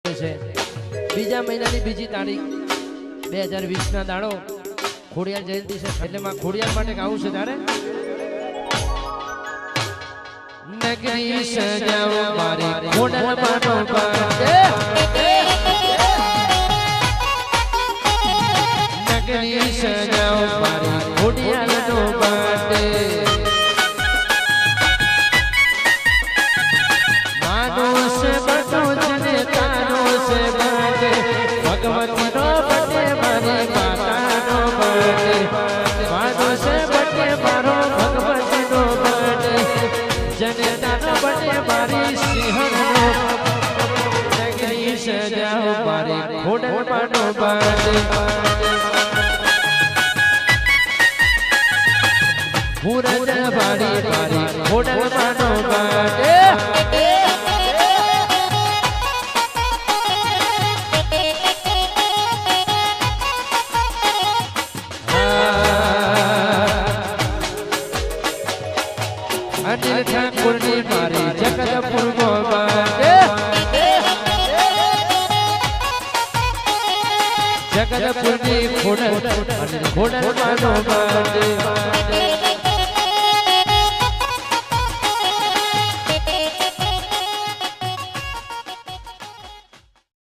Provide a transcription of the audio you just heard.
છે બીજા મહિનાની બીજી તારીખ 2020 ના દાડો ખોડિયાર જયંતિ છે એટલે માં ખોડિયાર માટે ગાવું છે તારે નગરી સજાવો મારી ખોડલ માનો બાટે નગરી સજાવો મારી ખોડિયારનો બાટે માનો છે બટો જને તારો છે બાટે ભગવતીનો બટે મારી માતાનો બાટે માનો છે બટે મારો ભગવતીનો બાટે જનતાનો બટે મારી સિંહનો નગરી સજાવો મારી ખોડલ માનો બાટે પૂરન વાળી મારી ખોડલ માનો બાટે અનિલ ઠાકોરની મારી જગતપુર બાટે જગતપુરની ખોડલ માનો બાટે